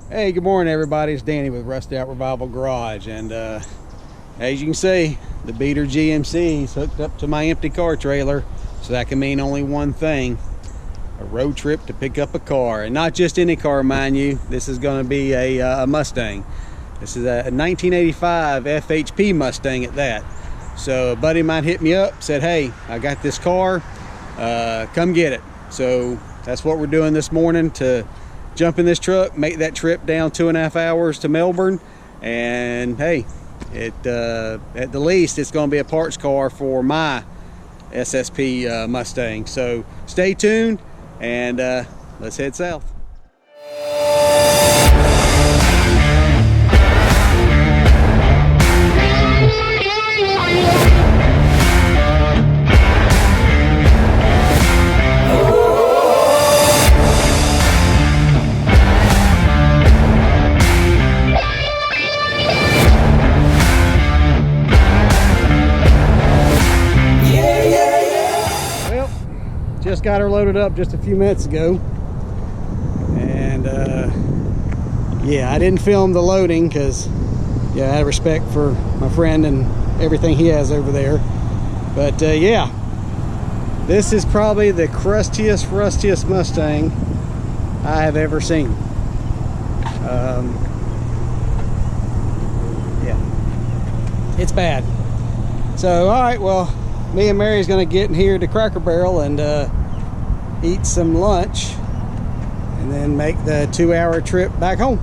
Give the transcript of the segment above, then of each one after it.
Hey, good morning everybody. It's Danny with Rusty Out Revival Garage, and as you can see, the beater GMC is hooked up to my empty car trailer, so that can mean only one thing: a road trip to pick up a car. And not just any car, mind you. This is going to be a Mustang. This is a 1985 FHP Mustang at that. So a buddy of mine hit me up, said, hey, I got this car, come get it. So that's what we're doing this morning, to jump in this truck, make that trip down 2.5 hours to Melbourne. And hey, at the least, it's going to be a parts car for my SSP Mustang. So stay tuned, and let's head south. Just got her loaded up just a few minutes ago, and yeah, I didn't film the loading because I had respect for my friend and everything he has over there. But yeah, this is probably the crustiest, rustiest Mustang I have ever seen. Yeah, it's bad. So all right, well, me and Mary's gonna get in here to Cracker Barrel and eat some lunch, and then make the 2-hour trip back home.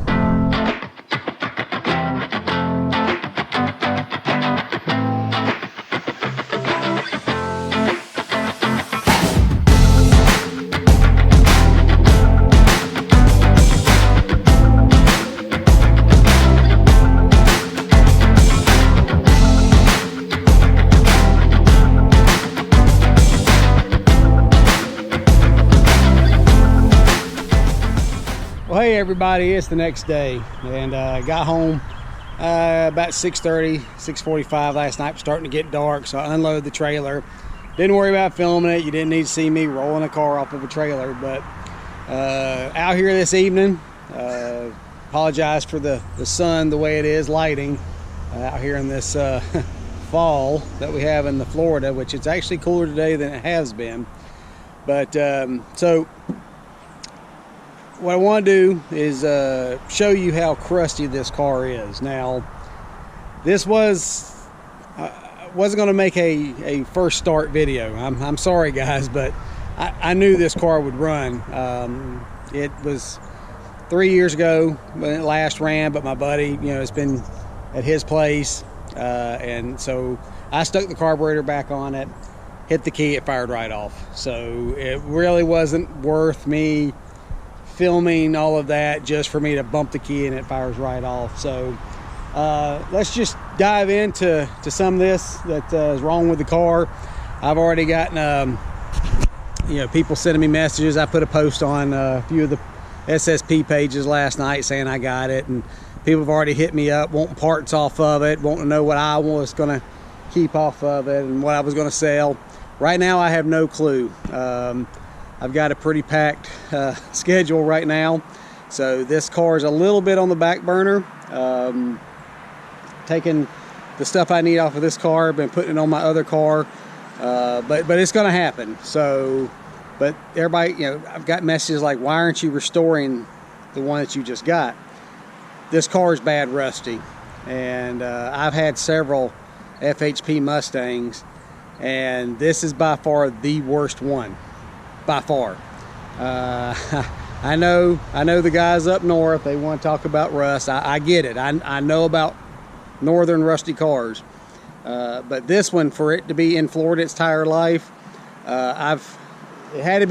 Well, hey everybody, it's the next day, and I got home about 6:30, 6:45 last night. Starting to get dark, so I unloaded the trailer. Didn't worry about filming it. You didn't need to see me rolling a car off of a trailer, but out here this evening, apologize for the sun, the way it is, lighting out here in this fall that we have in the Florida, which it's actually cooler today than it has been. But so what I want to do is show you how crusty this car is. Now, this wasn't going to make a first start video. I'm sorry guys, but I knew this car would run. It was 3 years ago when it last ran, but my buddy, it's been at his place, and so I stuck the carburetor back on it, hit the key, it fired right off. So it really wasn't worth me filming all of that just for me to bump the key and it fires right off. So let's just dive into some of this that is wrong with the car. I've already gotten people sending me messages. I put a post on a few of the SSP pages last night saying I got it, and people have already hit me up wanting parts off of it, wanting to know what I was going to keep off of it and what I was going to sell. Right now I have no clue. I've got a pretty packed schedule right now, so this car is a little bit on the back burner. Taking the stuff I need off of this car, been putting it on my other car, but it's going to happen. So, but everybody, I've got messages like, why aren't you restoring the one that you just got? This car is bad rusty, and I've had several FHP Mustangs, and this is by far the worst one. By far. I know the guys up north, they want to talk about rust. I get it. I know about northern rusty cars, but this one, for it to be in Florida its entire life, it had to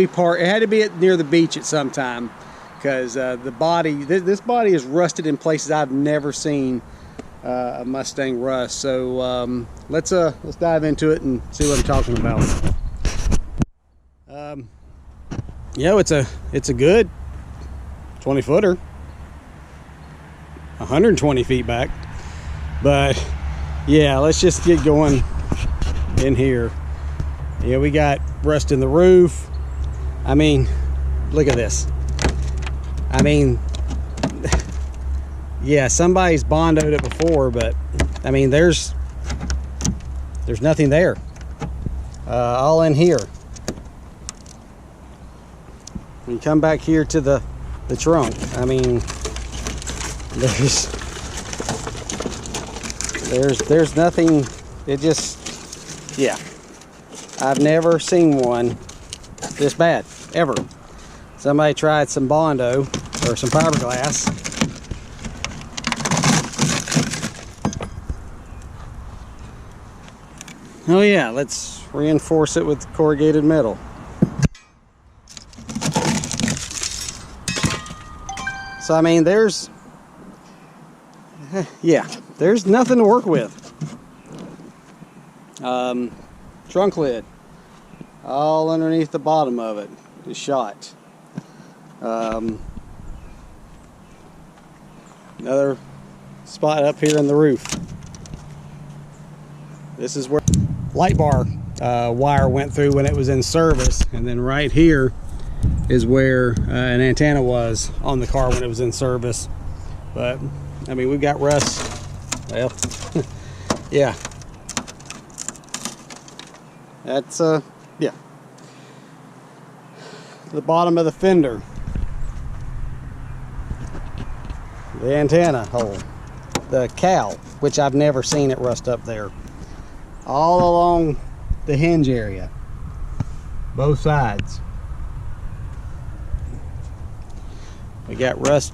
be near the beach at some time, because the body, this body is rusted in places I've never seen a Mustang rust. So let's dive into it and see what I'm talking about. It's a good 20-footer, 120 feet back. But yeah, let's just get going in here. Yeah, we got rust in the roof. I mean, look at this. I mean, yeah, somebody's bondoed it before, but I mean, there's nothing there. All in here. When you come back here to the trunk, I mean, there's nothing. It just, yeah, I've never seen one this bad ever. Somebody tried some Bondo or some fiberglass. Oh yeah, let's reinforce it with corrugated metal. So I mean, there's nothing to work with. Trunk lid, all underneath the bottom of it is shot. Another spot up here in the roof. This is where light bar wire went through when it was in service, and then right here is where an antenna was on the car when it was in service. But I mean, we've got rust. Well, yeah, that's yeah, the bottom of the fender, the antenna hole, the cowl, which I've never seen it rust up there, all along the hinge area, both sides. We got rust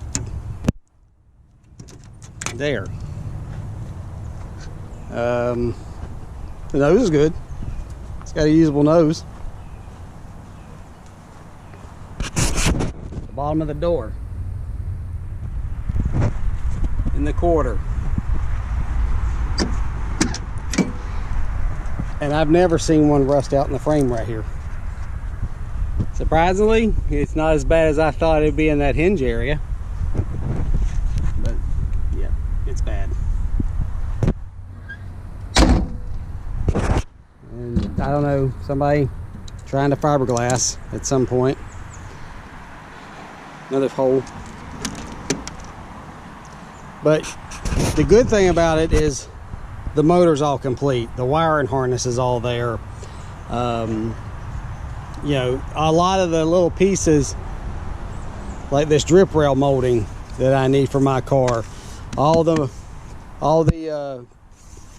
there. The nose is good. It's got a usable nose. The bottom of the door. In the quarter. And I've never seen one rust out in the frame right here. Surprisingly, it's not as bad as I thought it'd be in that hinge area. But yeah, it's bad. And I don't know, somebody trying to fiberglass at some point. Another hole. But the good thing about it is the motor's all complete. The wiring harness is all there. You know, a lot of the little pieces, like this drip rail molding that I need for my car, all the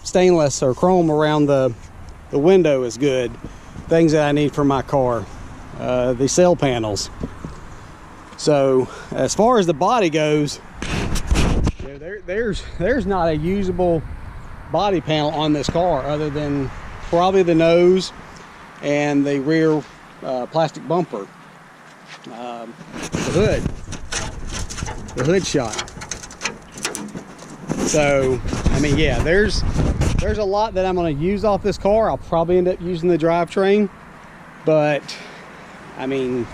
stainless or chrome around the window is good. Things that I need for my car, the cell panels. So as far as the body goes, you know, there's not a usable body panel on this car other than probably the nose and the rear plastic bumper. The hood shot. So I mean, yeah, there's a lot that I'm going to use off this car. I'll probably end up using the drivetrain, but I mean,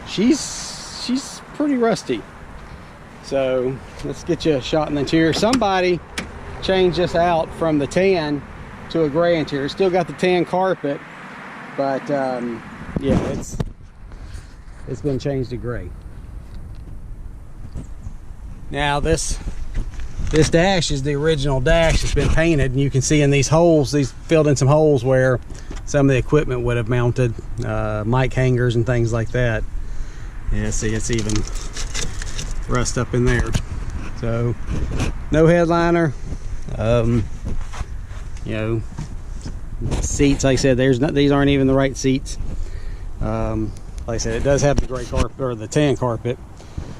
she's pretty rusty. So let's get you a shot in the interior. Somebody changed this out from the tan to a gray interior. Still got the tan carpet, but yeah, it's been changed to gray. Now this dash is the original dash. It's been painted, and you can see in these holes, these filled in some holes where some of the equipment would have mounted, mic hangers and things like that. Yeah, see, it's even rust up in there. So no headliner. You know, seats, like I said, these aren't even the right seats. Like I said, it does have the gray carpet or the tan carpet,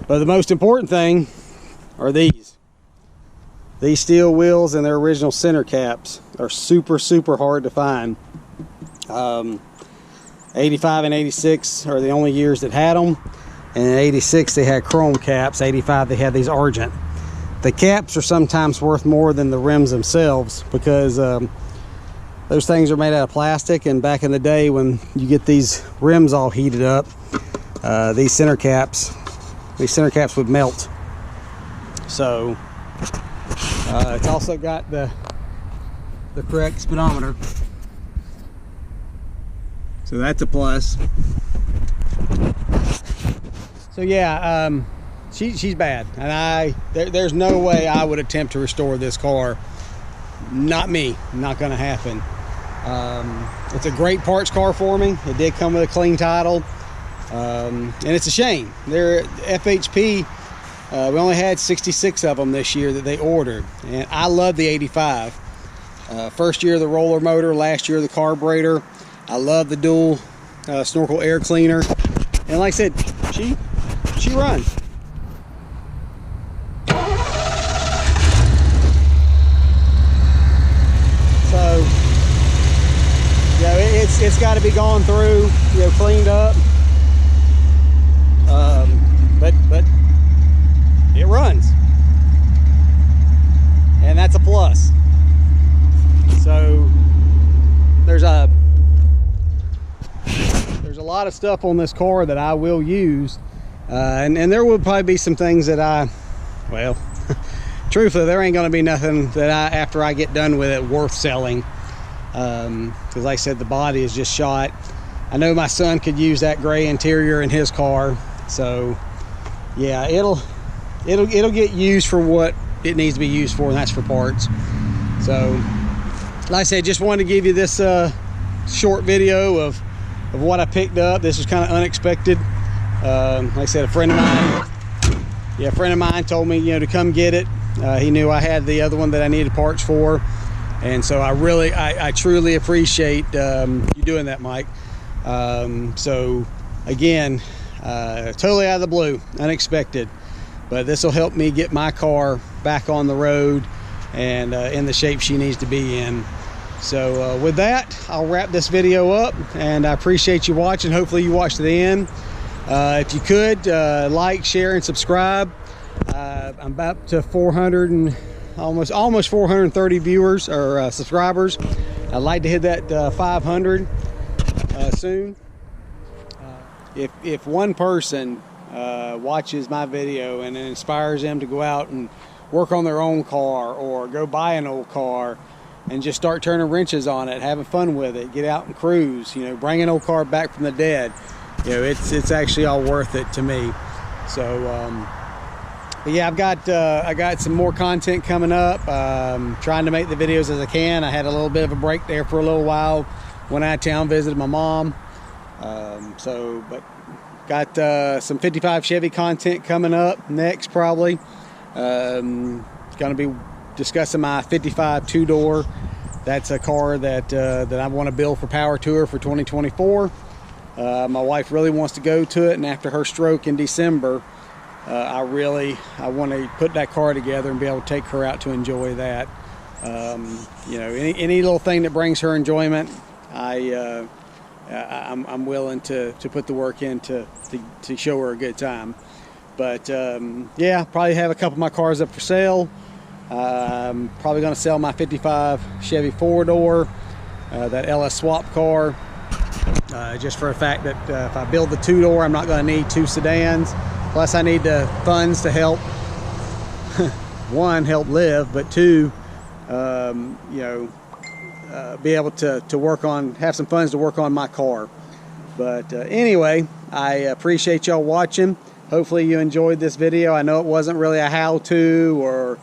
but the most important thing are these steel wheels, and their original center caps are super hard to find. 85 and 86 are the only years that had them, and in 86 they had chrome caps. 85 they had these argent. The caps are sometimes worth more than the rims themselves, because those things are made out of plastic, and back in the day when you get these rims all heated up, these center caps would melt. So it's also got the correct speedometer, so that's a plus. So yeah, she's bad, and there's no way I would attempt to restore this car. Not me. Not going to happen. It's a great parts car for me. It did come with a clean title, and it's a shame. They're FHP. We only had 66 of them this year that they ordered, and I love the 85. First year of the roller motor, last year of the carburetor. I love the dual snorkel air cleaner, and like I said, she runs. So, you know, it's got to be gone through, you know, cleaned up. But it runs, and that's a plus. So there's a lot of stuff on this car that I will use, and there will probably be some things that well, truthfully, there ain't gonna be nothing that after I get done with it worth selling, because like I said, the body is just shot. I know my son could use that gray interior in his car, so yeah, it'll get used for what it needs to be used for, and that's for parts. So like I said, just wanted to give you this short video of what I picked up. This was kind of unexpected. Like I said, a friend of mine told me, you know, to come get it. He knew I had the other one that I needed parts for, and so I truly appreciate you doing that, Mike. So again, totally out of the blue, unexpected, but this will help me get my car back on the road and in the shape she needs to be in. So with that, I'll wrap this video up, and I appreciate you watching. Hopefully you watched to the end. If you could like, share, and subscribe. I'm about to 400 and almost 430 viewers or subscribers. I'd like to hit that 500 soon. If one person watches my video and it inspires them to go out and work on their own car, or go buy an old car and just start turning wrenches on it, having fun with it, get out and cruise, you know, bring an old car back from the dead, you know, it's actually all worth it to me. So but yeah, I got some more content coming up. Trying to make the videos as I can. I had a little bit of a break there for a little while, went out of town, visited my mom. But got some 55 Chevy content coming up next, probably. Going to be discussing my 55 two-door. That's a car that I want to build for Power Tour for 2024. My wife really wants to go to it, and after her stroke in December, I want to put that car together and be able to take her out to enjoy that. You know, any little thing that brings her enjoyment, I'm willing to put the work in to show her a good time. But yeah, probably have a couple of my cars up for sale. I'm probably going to sell my 55 Chevy four-door, that LS swap car, just for the fact that if I build the two-door, I'm not going to need two sedans. Plus, I need the funds to help, one, help live, but two, you know, be able to work on, have some funds to work on my car. But anyway, I appreciate y'all watching. Hopefully you enjoyed this video. I know it wasn't really a how-to or,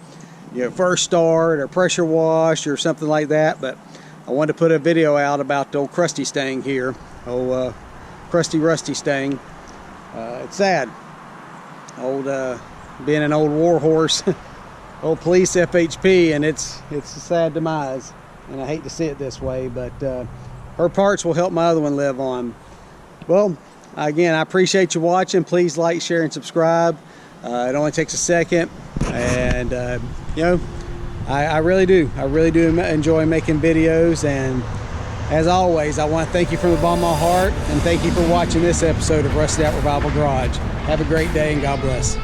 you know, first start or pressure wash or something like that, but I wanted to put a video out about the old CRUSTY Stang here. Old crusty rusty Stang. It's sad. Old being an old war horse, old police FHP, and it's a sad demise, and I hate to see it this way, but her parts will help my other one live on. Well, again, I appreciate you watching. Please like, share, and subscribe. It only takes a second, and you know, I really do enjoy making videos. And as always, I want to thank you from the bottom of my heart, and thank you for watching this episode of Rusted Out Revival Garage. Have a great day, and God bless.